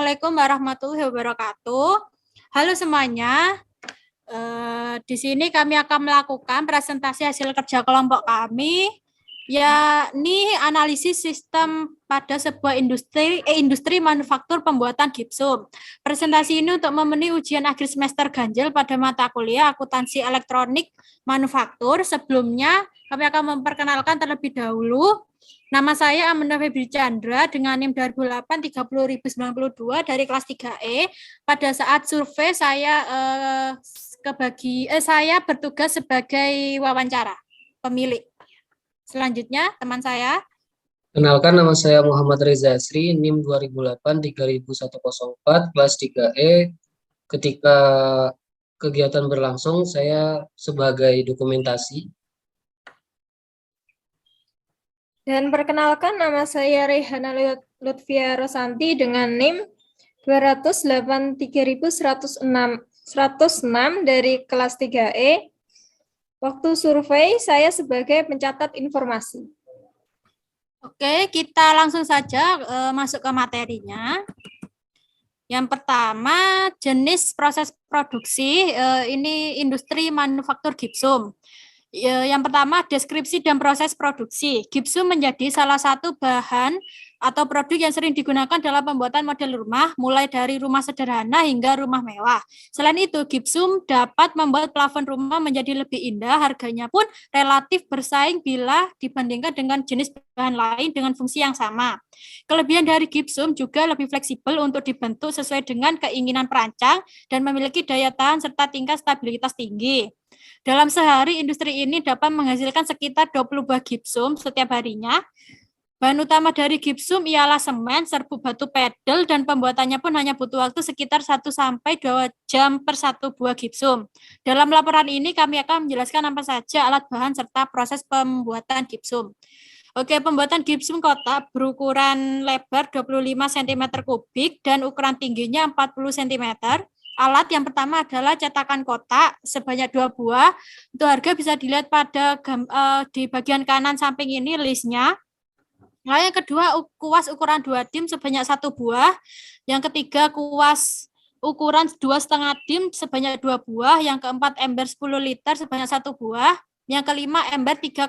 Assalamualaikum warahmatullahi wabarakatuh. Halo semuanya. Di sini kami akan melakukan presentasi hasil kerja kelompok kami, yakni analisis sistem pada sebuah industri manufaktur pembuatan gipsum. Presentasi ini untuk memenuhi ujian akhir semester ganjil pada mata kuliah akuntansi elektronik manufaktur. Sebelumnya kami akan memperkenalkan terlebih dahulu. Nama saya Amanda Febri Chandra dengan NIM 2008-30092 dari kelas 3E. Pada saat survei saya bertugas sebagai wawancara pemilik. Selanjutnya teman saya. Kenalkan, nama saya Muhammad Reza Asri, NIM 2008-30104, kelas 3E. Ketika kegiatan berlangsung, saya sebagai dokumentasi. Dan perkenalkan, nama saya Rehana Lutfia Rosanti dengan NIM 208-3106 dari kelas 3E. Waktu survei, saya sebagai pencatat informasi. Oke, kita langsung saja masuk ke materinya. Yang pertama, jenis proses produksi, ini industri manufaktur gipsum. Yang pertama, deskripsi dan proses produksi. Gipsum menjadi salah satu bahan atau produk yang sering digunakan dalam pembuatan model rumah, mulai dari rumah sederhana hingga rumah mewah. Selain itu, gipsum dapat membuat plafon rumah menjadi lebih indah, harganya pun relatif bersaing bila dibandingkan dengan jenis bahan lain dengan fungsi yang sama. Kelebihan dari gipsum juga lebih fleksibel untuk dibentuk sesuai dengan keinginan perancang dan memiliki daya tahan serta tingkat stabilitas tinggi. Dalam sehari, industri ini dapat menghasilkan sekitar 20 buah gipsum setiap harinya. Bahan utama dari gipsum ialah semen, serbuk batu pedal, dan pembuatannya pun hanya butuh waktu sekitar 1-2 jam per satu buah gipsum. Dalam laporan ini kami akan menjelaskan apa saja alat bahan serta proses pembuatan gipsum. Oke, pembuatan gipsum kotak berukuran lebar 25 cm kubik dan ukuran tingginya 40 cm. Alat yang pertama adalah cetakan kotak sebanyak 2 buah. Untuk harga bisa dilihat pada di bagian kanan samping ini listnya. Lalu yang kedua, kuas ukuran 2 dim sebanyak 1 buah. Yang ketiga, kuas ukuran 2,5 dim sebanyak 2 buah. Yang keempat, ember 10 liter sebanyak 1 buah. Yang kelima, ember 3,5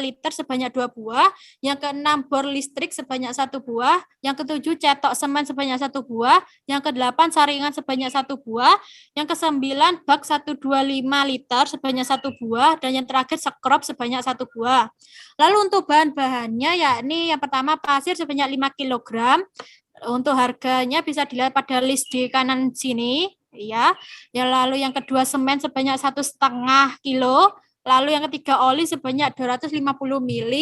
liter sebanyak 2 buah. Yang keenam, bor listrik sebanyak 1 buah. Yang ketujuh, cetok semen sebanyak 1 buah. Yang kedelapan, saringan sebanyak 1 buah. Yang kesembilan, bak 125 liter sebanyak 1 buah. Dan yang terakhir, sekrup sebanyak 1 buah. Lalu untuk bahan-bahannya, yakni yang pertama pasir sebanyak 5 kg. Untuk harganya bisa dilihat pada list di kanan sini, ya. Lalu yang kedua, semen sebanyak 1,5 kilo. Lalu yang ketiga, oli sebanyak 250 ml.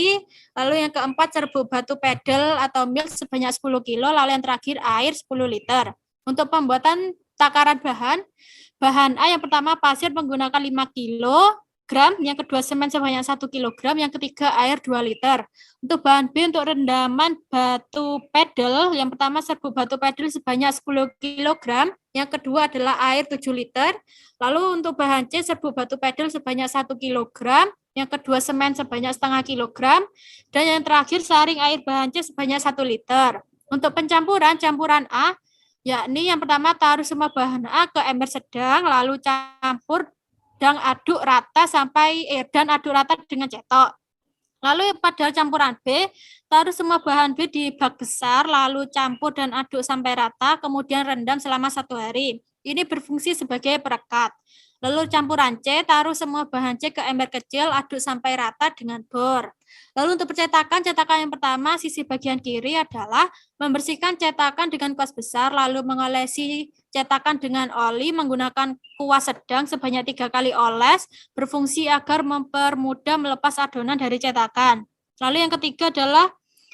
Lalu yang keempat, serbuk batu pedal atau milk sebanyak 10 kilo. Lalu yang terakhir, air 10 liter. Untuk pembuatan takaran bahan A yang pertama pasir menggunakan 5 kilogram, yang kedua semen sebanyak 1 kilogram, yang ketiga air 2 liter. Untuk bahan B untuk rendaman batu pedal, yang pertama serbuk batu pedal sebanyak 10 kilogram, yang kedua adalah air 7 liter. Lalu untuk bahan C, serbuk batu pedal sebanyak 1 kilogram, yang kedua semen sebanyak setengah kilogram, dan yang terakhir saring air bahan C sebanyak 1 liter. Untuk campuran A, yakni yang pertama taruh semua bahan A ke ember sedang, lalu campur dan aduk rata dengan cetok. Lalu pada campuran B, taruh semua bahan B di bak besar, lalu campur dan aduk sampai rata, kemudian rendam selama 1 hari. Ini berfungsi sebagai perekat. Lalu campuran C, taruh semua bahan C ke ember kecil, aduk sampai rata dengan bor. Lalu untuk cetakan yang pertama, sisi bagian kiri adalah membersihkan cetakan dengan kuas besar, lalu mengolesi cetakan dengan oli menggunakan kuas sedang sebanyak 3 kali oles, berfungsi agar mempermudah melepas adonan dari cetakan. Lalu yang ketiga adalah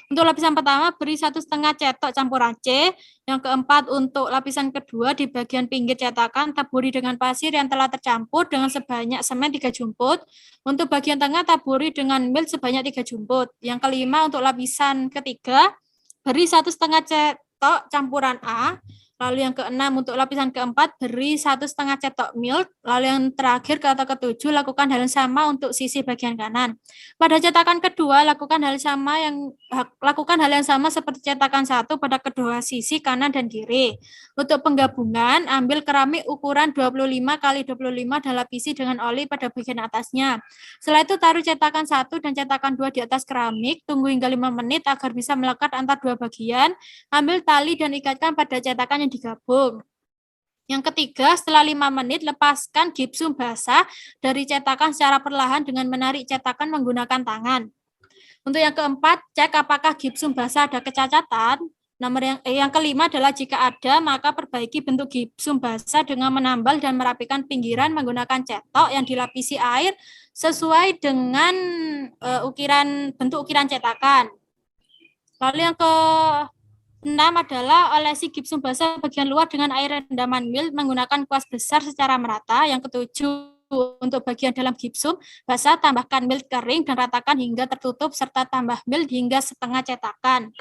untuk lapisan pertama beri 1,5 cetok campuran C. Yang keempat untuk lapisan kedua di bagian pinggir cetakan taburi dengan pasir yang telah tercampur dengan sebanyak semen 3 jumput. Untuk bagian tengah taburi dengan milk sebanyak 3 jumput. Yang kelima untuk lapisan ketiga beri 1,5 cetok campuran A. Lalu yang keenam, untuk lapisan keempat, beri 1,5 cetok milk. Lalu yang terakhir atau ketujuh, lakukan hal yang sama untuk sisi bagian kanan. Pada cetakan kedua, lakukan hal yang sama seperti cetakan satu pada kedua sisi kanan dan kiri. Untuk penggabungan, ambil keramik ukuran 25 x 25 dan lapisi dengan oli pada bagian atasnya. Setelah itu taruh cetakan satu dan cetakan dua di atas keramik, tunggu hingga 5 menit agar bisa melekat antar dua bagian. Ambil tali dan ikatkan pada cetakan yang digabung. Yang ketiga, setelah 5 menit, lepaskan gipsum basah dari cetakan secara perlahan dengan menarik cetakan menggunakan tangan. Untuk yang keempat, cek apakah gipsum basah ada kecacatan. Yang kelima adalah jika ada, maka perbaiki bentuk gipsum basah dengan menambal dan merapikan pinggiran menggunakan cetok yang dilapisi air sesuai dengan bentuk ukiran cetakan. Lalu yang ke-6 adalah olesi gipsum basah bagian luar dengan air rendaman milk menggunakan kuas besar secara merata. Yang ketujuh, untuk bagian dalam gipsum basah tambahkan milk kering dan ratakan hingga tertutup serta tambah milk hingga setengah cetakan.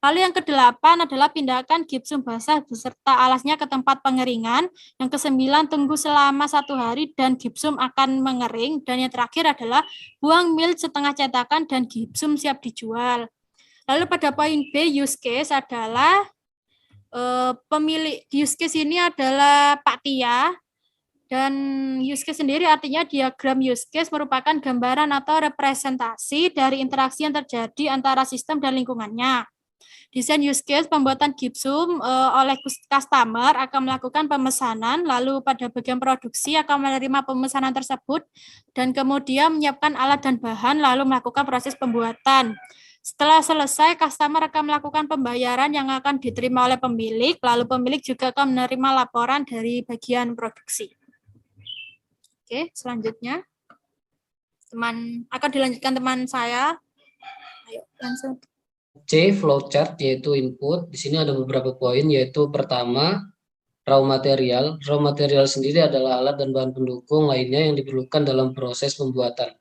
Lalu yang ke-8 adalah pindahkan gipsum basah beserta alasnya ke tempat pengeringan. Yang ke-9, tunggu selama 1 hari dan gipsum akan mengering. Dan yang terakhir adalah buang milk setengah cetakan dan gipsum siap dijual. Lalu pada poin B, use case adalah pemilik use case ini adalah Pak Tia, dan use case sendiri artinya diagram use case merupakan gambaran atau representasi dari interaksi yang terjadi antara sistem dan lingkungannya. Desain use case pembuatan gipsum oleh customer akan melakukan pemesanan, lalu pada bagian produksi akan menerima pemesanan tersebut dan kemudian menyiapkan alat dan bahan lalu melakukan proses pembuatan. Setelah selesai, customer akan melakukan pembayaran yang akan diterima oleh pemilik, lalu pemilik juga akan menerima laporan dari bagian produksi. Oke, selanjutnya akan dilanjutkan teman saya. Ayo, langsung. C, flowchart, yaitu input. Di sini ada beberapa poin, yaitu pertama, raw material. Raw material sendiri adalah alat dan bahan pendukung lainnya yang diperlukan dalam proses pembuatan.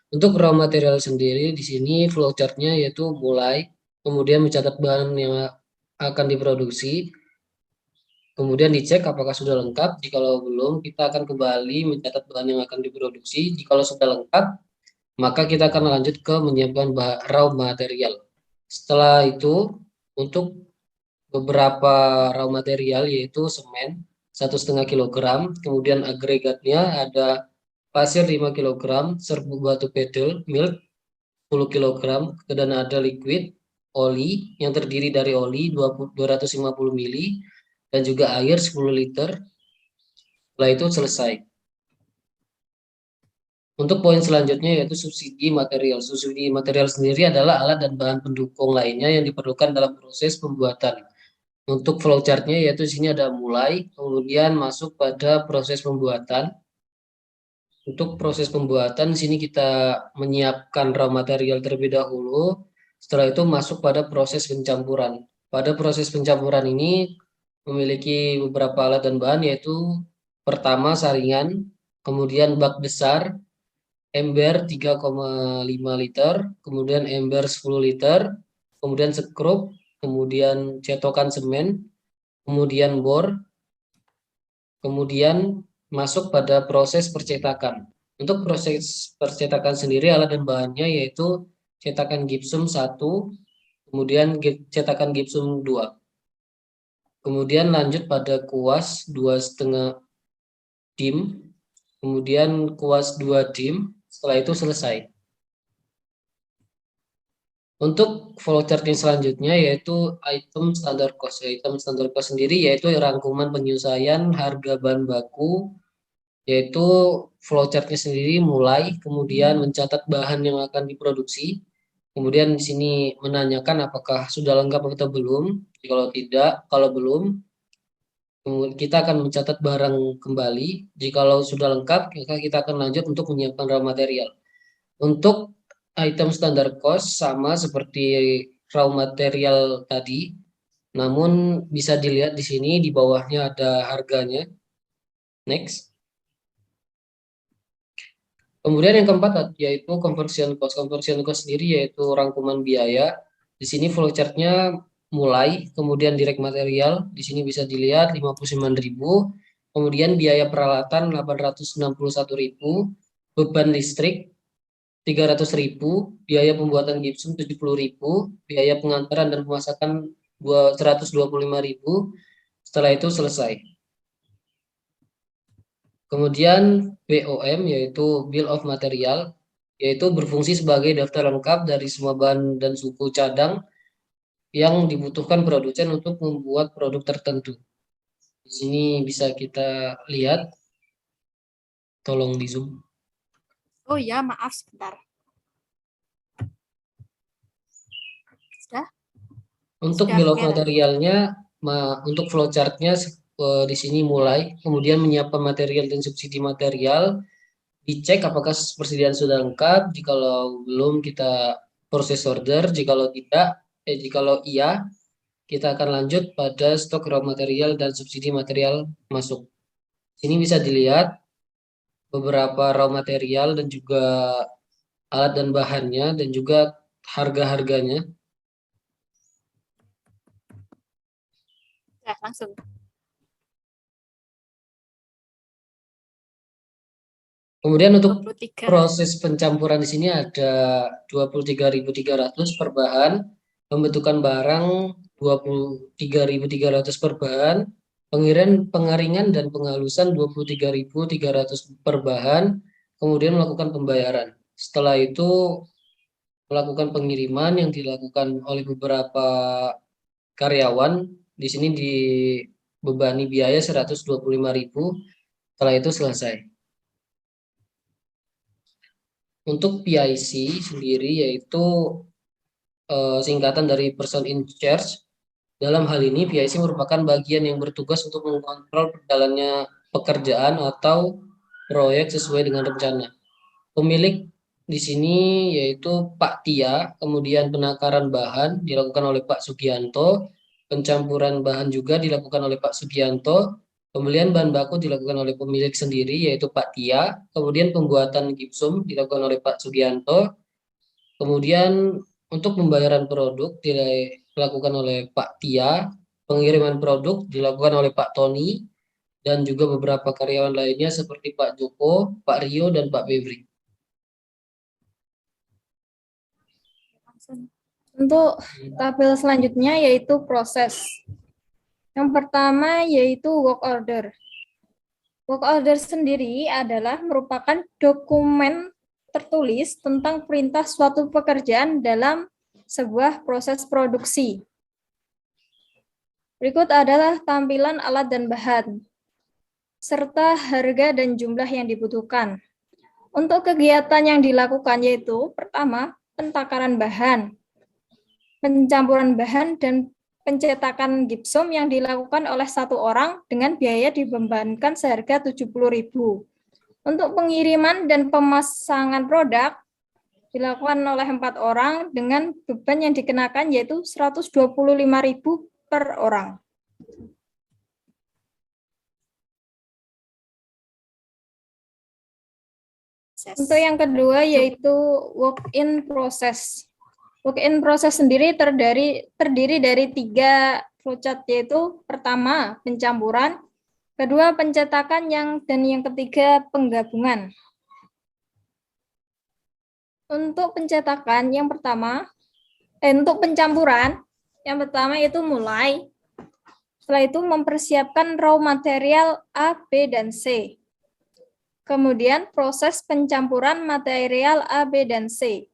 Untuk raw material sendiri, di sini flowchart-nya yaitu mulai, kemudian mencatat bahan yang akan diproduksi, kemudian dicek apakah sudah lengkap. Jikalau belum, kita akan kembali mencatat bahan yang akan diproduksi. Jikalau sudah lengkap, maka kita akan lanjut ke menyiapkan raw material. Setelah itu, untuk beberapa raw material yaitu semen 1,5 kg, kemudian agregatnya ada pasir 5 kg, serbuk batu pedal, milk 10 kg, dan ada liquid, oli yang terdiri dari oli 250 ml, dan juga air 10 liter. Setelah itu selesai. Untuk poin selanjutnya yaitu subsidi material. Subsidi material sendiri adalah alat dan bahan pendukung lainnya yang diperlukan dalam proses pembuatan. Untuk flowchart-nya yaitu di sini ada mulai, kemudian masuk pada proses pembuatan. Untuk proses pembuatan, di sini kita menyiapkan raw material terlebih dahulu. Setelah itu masuk pada proses pencampuran. Pada proses pencampuran ini memiliki beberapa alat dan bahan, yaitu pertama saringan, kemudian bak besar, ember 3,5 liter, kemudian ember 10 liter, kemudian sekrup, kemudian cetokan semen, kemudian bor, kemudian masuk pada proses percetakan. Untuk proses percetakan sendiri alat dan bahannya yaitu cetakan gipsum 1, kemudian cetakan gipsum 2. Kemudian lanjut pada kuas 2,5 dim, kemudian kuas 2 dim, setelah itu selesai. Untuk flowchart yang selanjutnya yaitu item standar cost. Item standar cost sendiri yaitu rangkuman penyelesaian harga bahan baku, yaitu flowchart-nya sendiri mulai, kemudian mencatat bahan yang akan diproduksi, kemudian di sini menanyakan apakah sudah lengkap atau belum. Kalau tidak, kalau belum, kita akan mencatat barang kembali. Jikalau sudah lengkap, maka kita akan lanjut untuk menyiapkan raw material. Untuk item standar cost sama seperti raw material tadi, namun bisa dilihat di sini di bawahnya ada harganya. Next. Kemudian yang keempat yaitu conversion cost. Conversion cost sendiri yaitu rangkuman biaya. Di sini flowchart-nya mulai, kemudian direct material, di sini bisa dilihat 59.000, kemudian biaya peralatan 861.000, beban listrik 300.000, biaya pembuatan gipsum 70.000, biaya pengantaran dan pemasakan 125.000. Setelah itu selesai. Kemudian BOM yaitu Bill of Material, yaitu berfungsi sebagai daftar lengkap dari semua bahan dan suku cadang yang dibutuhkan produsen untuk membuat produk tertentu. Di sini bisa kita lihat, tolong di zoom. Oh ya, maaf sebentar. Sudah? Untuk Sudah, bill of oke, materialnya, untuk flowchartnya di sini mulai, kemudian menyiapkan material dan subsidi material, dicek apakah persediaan sudah lengkap. Jikalau belum, kita proses order. Jikalau iya, kita akan lanjut pada stok raw material dan subsidi material masuk. Sini bisa dilihat beberapa raw material dan juga alat dan bahannya dan juga harga-harganya. Ya, langsung. Kemudian untuk 23. proses pencampuran di sini ada 23.300 per bahan, pembentukan barang 23.300 per bahan, pengaringan dan penghalusan 23.300 per bahan, kemudian melakukan pembayaran. Setelah itu melakukan pengiriman yang dilakukan oleh beberapa karyawan. Di sini dibebani biaya 125.000. Setelah itu selesai. Untuk PIC sendiri yaitu singkatan dari Person in Charge. Dalam hal ini PIC merupakan bagian yang bertugas untuk mengontrol berjalannya pekerjaan atau proyek sesuai dengan rencana. Pemilik di sini yaitu Pak Tia, kemudian penakaran bahan dilakukan oleh Pak Sugianto, pencampuran bahan juga dilakukan oleh Pak Sugianto, pembelian bahan baku dilakukan oleh pemilik sendiri yaitu Pak Tia, kemudian pembuatan gipsum dilakukan oleh Pak Sugianto, kemudian untuk pembayaran produk dilakukan oleh Pak Tia, pengiriman produk dilakukan oleh Pak Tony, dan juga beberapa karyawan lainnya seperti Pak Joko, Pak Rio, dan Pak Febri. Untuk tabel selanjutnya yaitu proses. Yang pertama yaitu work order. Work order sendiri adalah merupakan dokumen tertulis tentang perintah suatu pekerjaan dalam sebuah proses produksi. Berikut adalah tampilan alat dan bahan, serta harga dan jumlah yang dibutuhkan. Untuk kegiatan yang dilakukan yaitu pertama, pentakaran bahan, pencampuran bahan, dan pencetakan gipsum yang dilakukan oleh satu orang dengan biaya dibebankan seharga 70.000. Untuk pengiriman dan pemasangan produk dilakukan oleh 4 orang dengan beban yang dikenakan yaitu 125.000 per orang. Untuk yang kedua yaitu work-in process. Work-in process sendiri terdiri dari 3 flowchart, yaitu pertama pencampuran, kedua pencetakan, dan yang ketiga penggabungan. Untuk pencetakan yang pertama, untuk pencampuran yang pertama itu mulai. Setelah itu mempersiapkan raw material A, B, dan C. Kemudian proses pencampuran material A, B, dan C.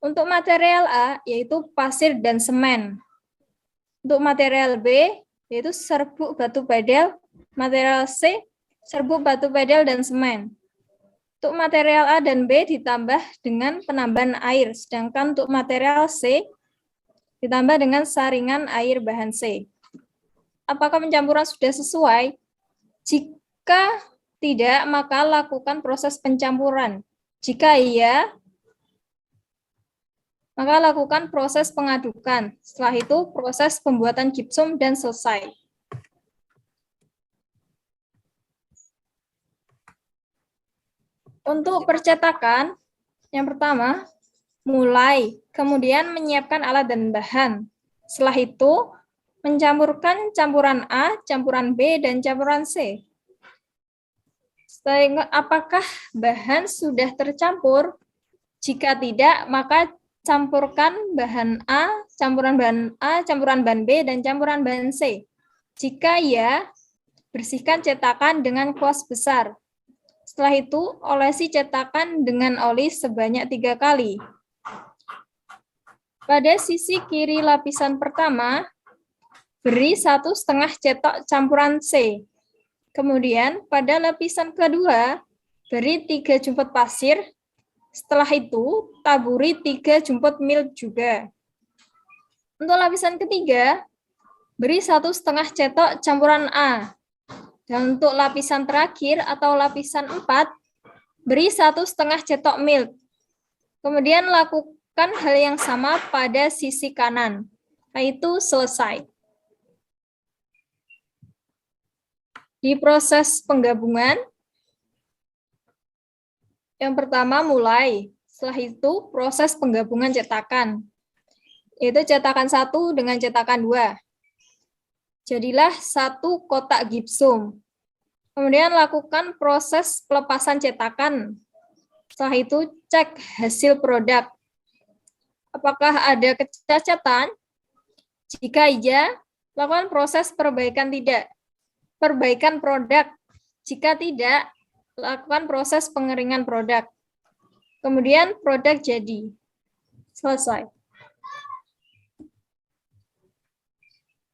Untuk material A yaitu pasir dan semen. Untuk material B yaitu serbuk batu badal, material C serbuk batu badal dan semen. Untuk material A dan B ditambah dengan penambahan air, sedangkan untuk material C ditambah dengan saringan air bahan C. Apakah pencampuran sudah sesuai? Jika tidak, maka lakukan proses pencampuran. Jika iya, maka lakukan proses pengadukan. Setelah itu, proses pembuatan gipsum dan selesai. Untuk percetakan, yang pertama, mulai, kemudian menyiapkan alat dan bahan, Setelah itu, mencampurkan campuran A, campuran B, dan campuran C. Apakah bahan sudah tercampur? Jika tidak, maka campurkan bahan A, campuran bahan B, dan campuran bahan C. Jika ya, bersihkan cetakan dengan kuas besar. Setelah itu, olesi cetakan dengan oli sebanyak 3 kali. Pada sisi kiri lapisan pertama, beri 1,5 cetok campuran C. Kemudian, pada lapisan kedua, beri 3 jumput pasir. Setelah itu, taburi 3 jumput milk juga. Untuk lapisan ketiga, beri 1,5 cetok campuran A. Dan untuk lapisan terakhir atau lapisan 4, beri 1,5 cetok milk. Kemudian lakukan hal yang sama pada sisi kanan. Itu selesai. Di proses penggabungan, yang pertama mulai. Setelah itu proses penggabungan cetakan. Yaitu cetakan 1 dengan cetakan 2. Jadilah 1 kotak gipsum. Kemudian lakukan proses pelepasan cetakan. Setelah itu cek hasil produk. Apakah ada kecacatan? Jika iya, lakukan proses perbaikan produk. Jika tidak, lakukan proses pengeringan produk. Kemudian produk jadi. Selesai.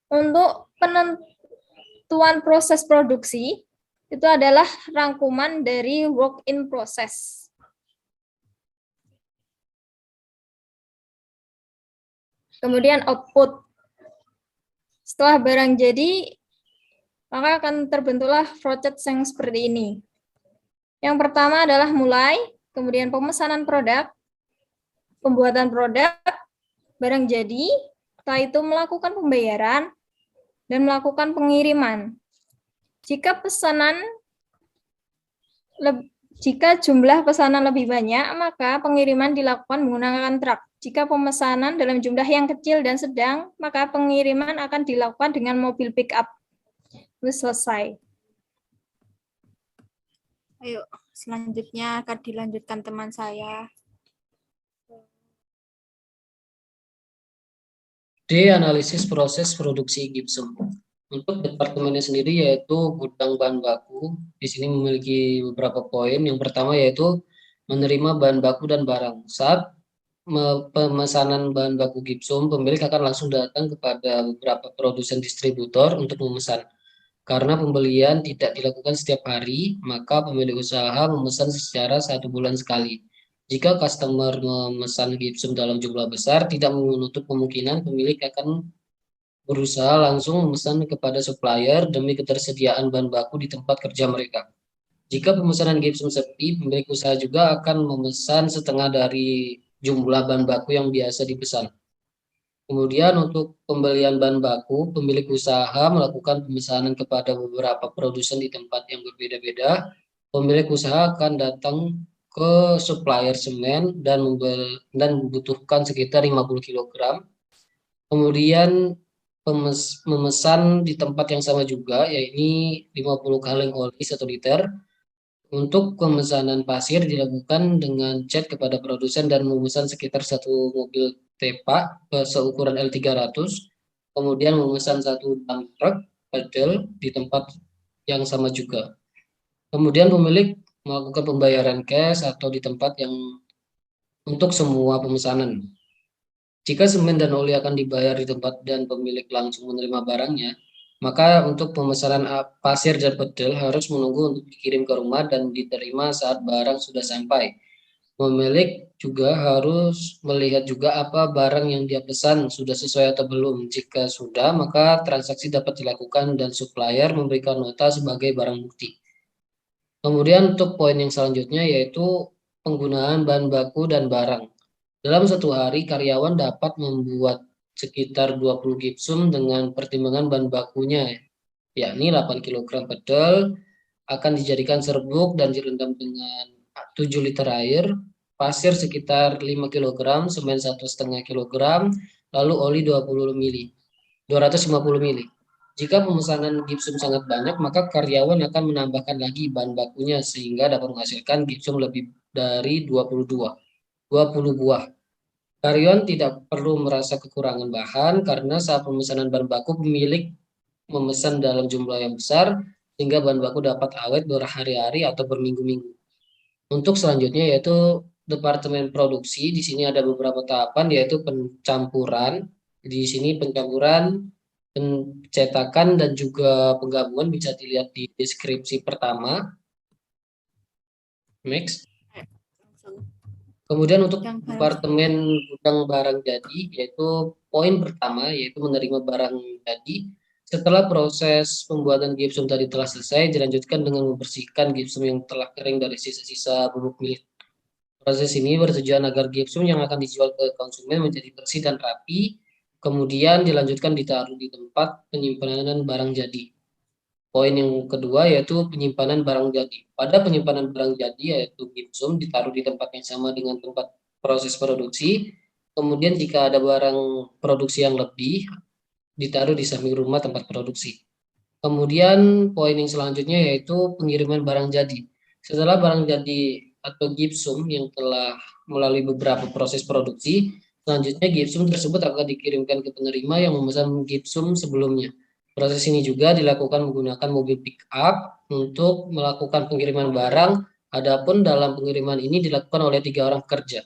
Untuk penentuan proses produksi, itu adalah rangkuman dari work in process. Kemudian output. Setelah barang jadi, maka akan terbentuklah flowchart yang seperti ini. Yang pertama adalah mulai, kemudian pemesanan produk, pembuatan produk, barang jadi, setelah itu melakukan pembayaran, dan melakukan pengiriman. Jika jumlah pesanan lebih banyak, maka pengiriman dilakukan menggunakan truk. Jika pemesanan dalam jumlah yang kecil dan sedang, maka pengiriman akan dilakukan dengan mobil pick-up. Selesai. Ayo, selanjutnya akan dilanjutkan teman saya. D. Analisis proses produksi gipsum. Untuk departemennya sendiri yaitu gudang bahan baku. Di sini memiliki beberapa poin. Yang pertama yaitu menerima bahan baku dan barang. Saat pemesanan bahan baku gipsum, pemilik akan langsung datang kepada beberapa produsen distributor untuk memesan. Karena pembelian tidak dilakukan setiap hari, maka pemilik usaha memesan secara 1 bulan sekali. Jika customer memesan gipsum dalam jumlah besar, tidak menutup kemungkinan pemilik akan berusaha langsung memesan kepada supplier demi ketersediaan bahan baku di tempat kerja mereka. Jika pemesanan gipsum sepi, pemilik usaha juga akan memesan setengah dari jumlah bahan baku yang biasa dipesan. Kemudian untuk pembelian bahan baku, pemilik usaha melakukan pemesanan kepada beberapa produsen di tempat yang berbeda-beda. Pemilik usaha akan datang ke supplier semen dan membutuhkan sekitar 50 kg. Kemudian memesan di tempat yang sama juga, yaitu 50 kaleng oli 1 liter. Untuk pemesanan pasir dilakukan dengan chat kepada produsen dan memesan sekitar 1 mobil tepa seukuran L300. Kemudian memesan 1 dump truck pedal di tempat yang sama juga. Kemudian pemilik melakukan pembayaran cash atau di tempat yang untuk semua pemesanan. Jika semen dan oli akan dibayar di tempat dan pemilik langsung menerima barangnya, maka untuk pemesanan pasir dan pedal harus menunggu untuk dikirim ke rumah dan diterima saat barang sudah sampai. Pemilik juga harus melihat juga apa barang yang dia pesan sudah sesuai atau belum. Jika sudah, maka transaksi dapat dilakukan dan supplier memberikan nota sebagai barang bukti. Kemudian untuk poin yang selanjutnya yaitu penggunaan bahan baku dan barang. Dalam 1 hari, karyawan dapat membuat sekitar 20 gipsum dengan pertimbangan bahan bakunya, yakni 8 kg pedal, akan dijadikan serbuk dan direndam dengan 7 liter air, pasir sekitar 5 kg, semen 1,5 kg, lalu oli 250 mili. Jika pemesanan gipsum sangat banyak, maka karyawan akan menambahkan lagi bahan bakunya sehingga dapat menghasilkan gipsum lebih dari 20 buah. Karyawan tidak perlu merasa kekurangan bahan karena saat pemesanan bahan baku pemilik memesan dalam jumlah yang besar sehingga bahan baku dapat awet berhari-hari atau berminggu-minggu. Untuk selanjutnya yaitu Departemen Produksi. Di sini ada beberapa tahapan yaitu pencampuran. Di sini pencampuran, pencetakan dan juga penggabungan bisa dilihat di deskripsi pertama. Next. Kemudian untuk Departemen Gudang Barang Jadi, yaitu poin pertama, yaitu menerima barang jadi. Setelah proses pembuatan gipsum tadi telah selesai, dilanjutkan dengan membersihkan gipsum yang telah kering dari sisa-sisa bubuk milik. Proses ini bertujuan agar gipsum yang akan dijual ke konsumen menjadi bersih dan rapi, kemudian dilanjutkan ditaruh di tempat penyimpanan barang jadi. Poin yang kedua yaitu penyimpanan barang jadi. Pada penyimpanan barang jadi yaitu gipsum ditaruh di tempat yang sama dengan tempat proses produksi. Kemudian jika ada barang produksi yang lebih ditaruh di samping rumah tempat produksi. Kemudian poin yang selanjutnya yaitu pengiriman barang jadi. Setelah barang jadi atau gipsum yang telah melalui beberapa proses produksi, selanjutnya gipsum tersebut akan dikirimkan ke penerima yang memesan gipsum sebelumnya. Proses ini juga dilakukan menggunakan mobil pick up untuk melakukan pengiriman barang. Adapun dalam pengiriman ini dilakukan oleh 3 orang pekerja.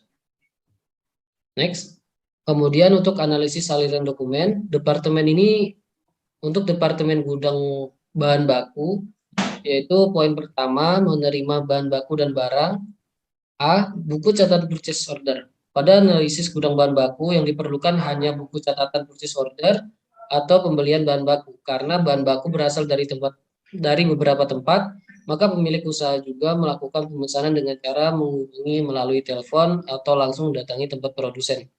Next. Kemudian untuk analisis aliran dokumen, untuk Departemen Gudang Bahan Baku, yaitu poin pertama menerima bahan baku dan barang. A. Buku catatan purchase order. Pada analisis gudang bahan baku yang diperlukan hanya buku catatan purchase order atau pembelian bahan baku. Karena bahan baku berasal dari beberapa tempat, maka pemilik usaha juga melakukan pemesanan dengan cara menghubungi melalui telepon atau langsung mendatangi tempat produsen.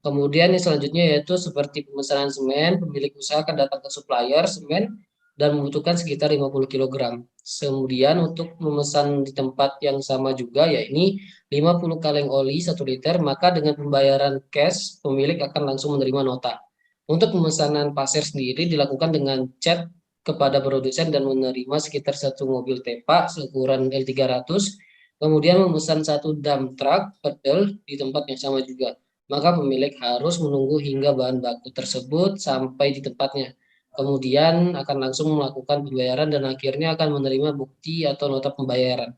Kemudian yang selanjutnya yaitu seperti pemesanan semen, pemilik usaha akan datang ke supplier semen dan membutuhkan sekitar 50 kg. Kemudian untuk memesan di tempat yang sama juga, yakni 50 kaleng oli 1 liter, maka dengan pembayaran cash, pemilik akan langsung menerima nota. Untuk pemesanan pasir sendiri dilakukan dengan chat kepada produsen dan menerima sekitar 1 mobil tepak seukuran L300, kemudian memesan 1 dump truck pedal di tempat yang sama juga. Maka pemilik harus menunggu hingga bahan baku tersebut sampai di tempatnya. Kemudian akan langsung melakukan pembayaran dan akhirnya akan menerima bukti atau nota pembayaran.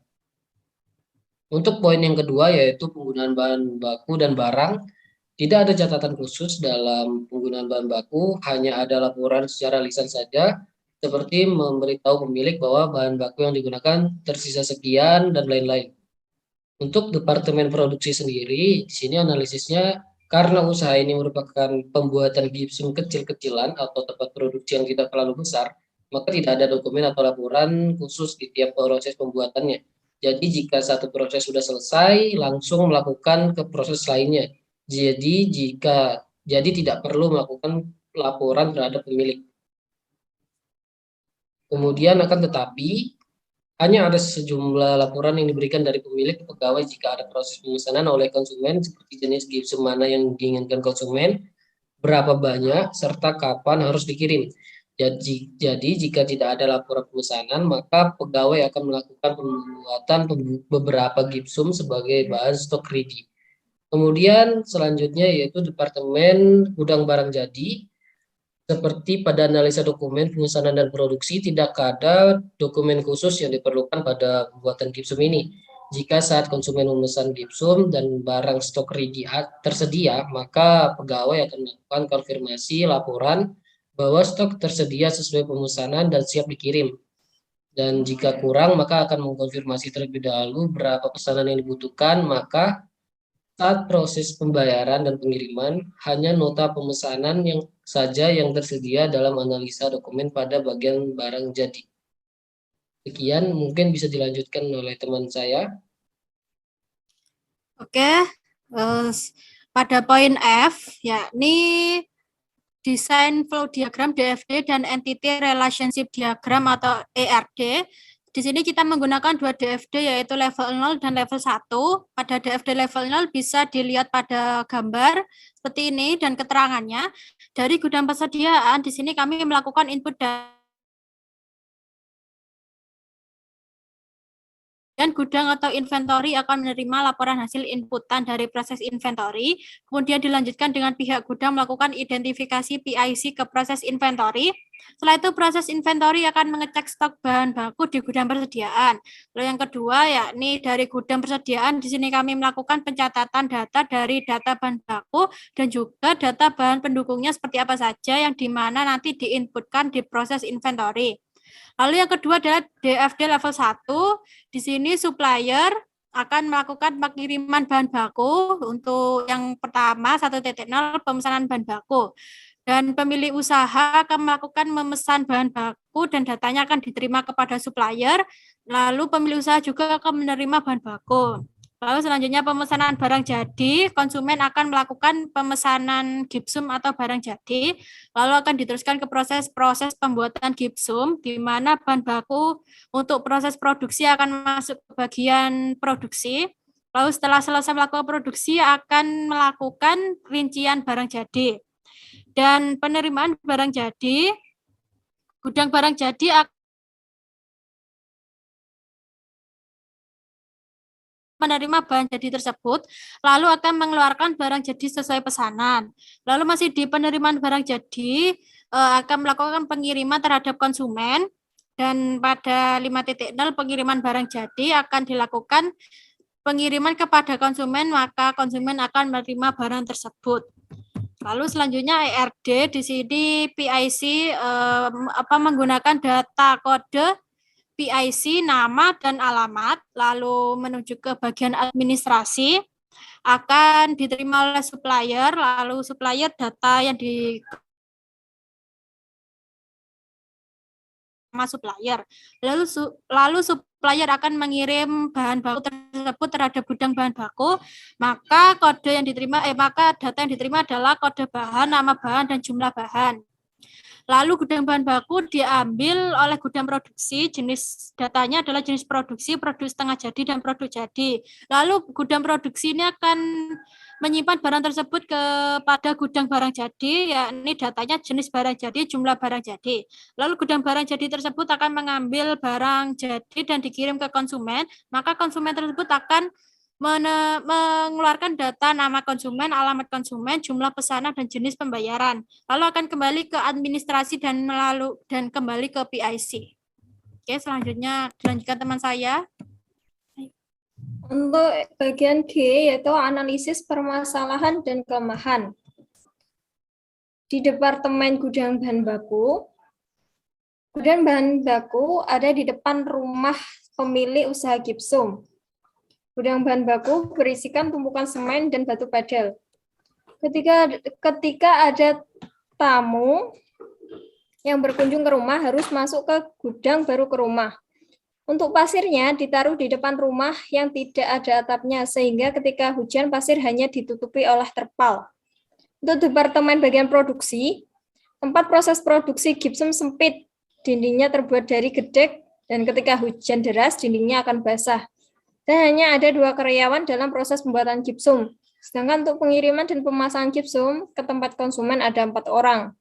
Untuk poin yang kedua yaitu penggunaan bahan baku dan barang. Tidak ada catatan khusus dalam penggunaan bahan baku, hanya ada laporan secara lisan saja, seperti memberitahu pemilik bahwa bahan baku yang digunakan tersisa sekian dan lain-lain. Untuk Departemen Produksi sendiri, di sini analisisnya karena usaha ini merupakan pembuatan gipsum kecil-kecilan atau tempat produksi yang tidak terlalu besar, maka tidak ada dokumen atau laporan khusus di tiap proses pembuatannya. Jadi jika satu proses sudah selesai, langsung melakukan ke proses lainnya. Jadi tidak perlu melakukan laporan terhadap pemilik. Kemudian tetapi hanya ada sejumlah laporan yang diberikan dari pemilik ke pegawai jika ada proses pemesanan oleh konsumen seperti jenis gipsum mana yang diinginkan konsumen, berapa banyak, serta kapan harus dikirim. Jadi jika tidak ada laporan pemesanan, maka pegawai akan melakukan pembuatan beberapa gipsum sebagai bahan stok ready. Kemudian selanjutnya yaitu Departemen Gudang Barang Jadi. Seperti pada analisa dokumen pemesanan dan produksi, tidak ada dokumen khusus yang diperlukan pada pembuatan gipsum ini. Jika saat konsumen memesan gipsum dan barang stok ready tersedia, maka pegawai akan melakukan konfirmasi laporan bahwa stok tersedia sesuai pemesanan dan siap dikirim. Dan jika kurang, maka akan mengkonfirmasi terlebih dahulu berapa pesanan yang dibutuhkan, maka saat proses pembayaran dan pengiriman, hanya nota pemesanan saja yang tersedia dalam analisa dokumen pada bagian barang jadi. Sekian, mungkin bisa dilanjutkan oleh teman saya. Oke, pada poin F, yakni desain flow diagram DFD dan entity relationship diagram atau ERD, Di sini kita menggunakan 2 DFD yaitu level 0 dan level 1. Pada DFD level 0 bisa dilihat pada gambar seperti ini dan keterangannya. Dari gudang persediaan di sini kami melakukan input dan gudang atau inventory akan menerima laporan hasil inputan dari proses inventory, kemudian dilanjutkan dengan pihak gudang melakukan identifikasi PIC ke proses inventory. Setelah itu proses inventory akan mengecek stok bahan baku di gudang persediaan. Lalu yang kedua yakni dari gudang persediaan, di sini kami melakukan pencatatan data dari data bahan baku dan juga data bahan pendukungnya seperti apa saja yang dimana nanti diinputkan di proses inventory. Lalu yang kedua adalah DFD level 1. Di sini supplier akan melakukan pengiriman bahan baku untuk yang pertama 1.0 pemesanan bahan baku. Dan pemilik usaha akan melakukan memesan bahan baku dan datanya akan diterima kepada supplier. Lalu pemilik usaha juga akan menerima bahan baku. Lalu selanjutnya pemesanan barang jadi, konsumen akan melakukan pemesanan gipsum atau barang jadi, lalu akan diteruskan ke proses pembuatan gipsum, di mana bahan baku untuk proses produksi akan masuk ke bagian produksi, lalu setelah selesai melakukan produksi akan melakukan rincian barang jadi. Dan penerimaan barang jadi, gudang barang jadi akan menerima bahan jadi tersebut, lalu akan mengeluarkan barang jadi sesuai pesanan. Lalu masih di penerimaan barang jadi, akan melakukan pengiriman terhadap konsumen, dan pada 5.0 pengiriman barang jadi akan dilakukan pengiriman kepada konsumen, maka konsumen akan menerima barang tersebut. Lalu selanjutnya ERD, di sini PIC menggunakan data kode PIC, nama dan alamat, lalu menuju ke bagian administrasi, akan diterima oleh supplier, lalu supplier data yang di supplier. Lalu supplier akan mengirim bahan baku tersebut terhadap gudang bahan baku, maka kode yang diterima maka data yang diterima adalah kode bahan, nama bahan dan jumlah bahan. Lalu gudang bahan baku diambil oleh gudang produksi, jenis datanya adalah jenis produksi, produk setengah jadi, dan produk jadi. Lalu gudang produksi ini akan menyimpan barang tersebut kepada gudang barang jadi, yakni datanya jenis barang jadi, jumlah barang jadi. Lalu gudang barang jadi tersebut akan mengambil barang jadi dan dikirim ke konsumen, maka konsumen tersebut akan mengeluarkan data nama konsumen, alamat konsumen, jumlah pesanan, dan jenis pembayaran. Lalu akan kembali ke administrasi dan kembali ke PIC. Oke, selanjutnya dilanjutkan teman saya. Untuk bagian D yaitu analisis permasalahan dan kelemahan. Di Departemen Gudang Bahan Baku, gudang bahan baku ada di depan rumah pemilik usaha gipsum. Gudang bahan baku berisikan tumpukan semen dan batu padel. Ketika ada tamu yang berkunjung ke rumah harus masuk ke gudang baru ke rumah. Untuk pasirnya ditaruh di depan rumah yang tidak ada atapnya, sehingga ketika hujan pasir hanya ditutupi oleh terpal. Untuk Departemen bagian produksi, tempat proses produksi gipsum sempit, dindingnya terbuat dari gedek, dan ketika hujan deras dindingnya akan basah. Dan hanya ada 2 karyawan dalam proses pembuatan gipsum. Sedangkan untuk pengiriman dan pemasangan gipsum ke tempat konsumen ada 4 orang.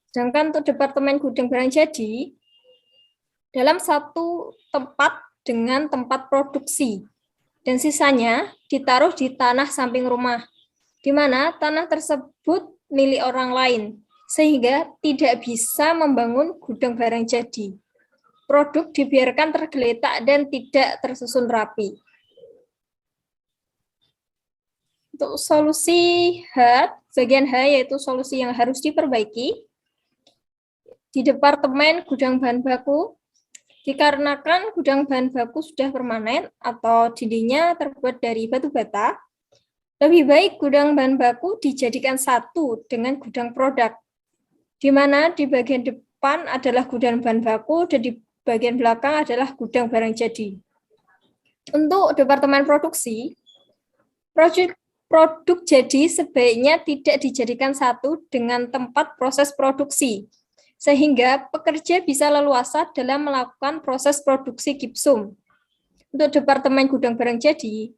Sedangkan untuk Departemen Gudang Barang Jadi, dalam satu tempat dengan tempat produksi. Dan sisanya ditaruh di tanah samping rumah, di mana tanah tersebut milik orang lain, sehingga tidak bisa membangun gudang barang jadi. Produk dibiarkan tergeletak dan tidak tersusun rapi. Untuk solusi H, bagian H yaitu solusi yang harus diperbaiki. Di Departemen Gudang Bahan Baku, dikarenakan gudang bahan baku sudah permanen atau dindingnya terbuat dari batu bata, lebih baik gudang bahan baku dijadikan satu dengan gudang produk, di mana di bagian depan adalah gudang bahan baku dan di bagian belakang adalah gudang barang jadi. Untuk Departemen Produksi, produk jadi sebaiknya tidak dijadikan satu dengan tempat proses produksi, sehingga pekerja bisa leluasa dalam melakukan proses produksi gipsum. Untuk Departemen Gudang Barang Jadi,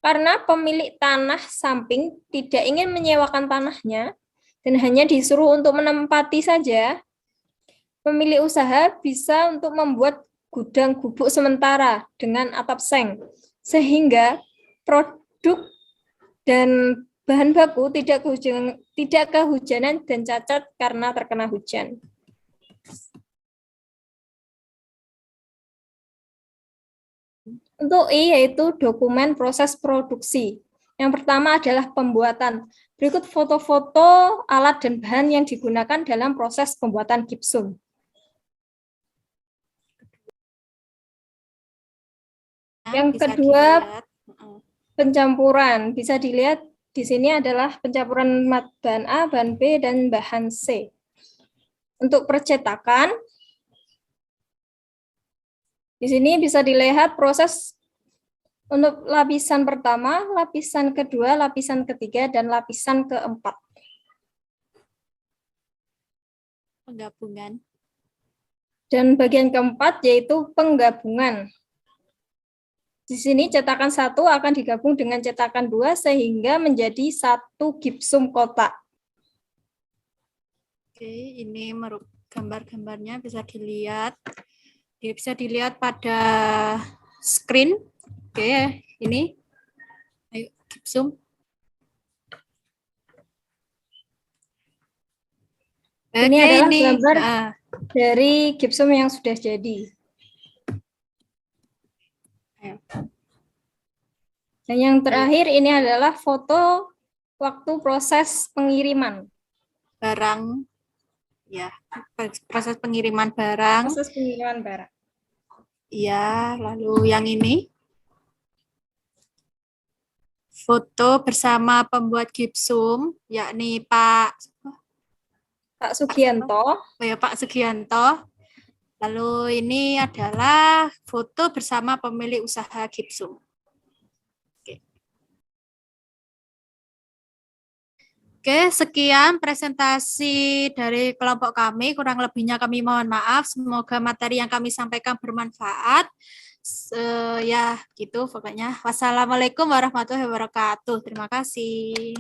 karena pemilik tanah samping tidak ingin menyewakan tanahnya dan hanya disuruh untuk menempati saja, pemilik usaha bisa untuk membuat gudang gubuk sementara dengan atap seng, sehingga produk dan bahan baku tidak kehujanan dan cacat karena terkena hujan. Untuk I yaitu dokumen proses produksi. Yang pertama adalah pembuatan. Berikut foto-foto alat dan bahan yang digunakan dalam proses pembuatan gipsum. Yang kedua, pencampuran. Bisa dilihat di sini adalah pencampuran bahan A, bahan B, dan bahan C. Untuk percetakan, di sini bisa dilihat proses untuk lapisan pertama, lapisan kedua, lapisan ketiga, dan lapisan keempat. Penggabungan. Dan bagian keempat yaitu penggabungan. Di sini cetakan 1 akan digabung dengan cetakan 2 sehingga menjadi satu gipsum kotak. Oke, ini gambar-gambarnya bisa dilihat. Bisa dilihat pada screen. Oke, ini. Ayo, gipsum. Ini adalah gambar dari gipsum yang sudah jadi. Dan yang terakhir ini adalah foto waktu proses pengiriman. Barang. Ya, proses pengiriman barang. Proses pengiriman barang. Iya, lalu yang ini. Foto bersama pembuat gipsum, yakni Pak Sugianto. Oh ya, Pak Sugianto. Lalu ini adalah foto bersama pemilik usaha gipsum. Oke, sekian presentasi dari kelompok kami. Kurang lebihnya kami mohon maaf. Semoga materi yang kami sampaikan bermanfaat. Ya, gitu pokoknya. Wassalamualaikum warahmatullahi wabarakatuh. Terima kasih.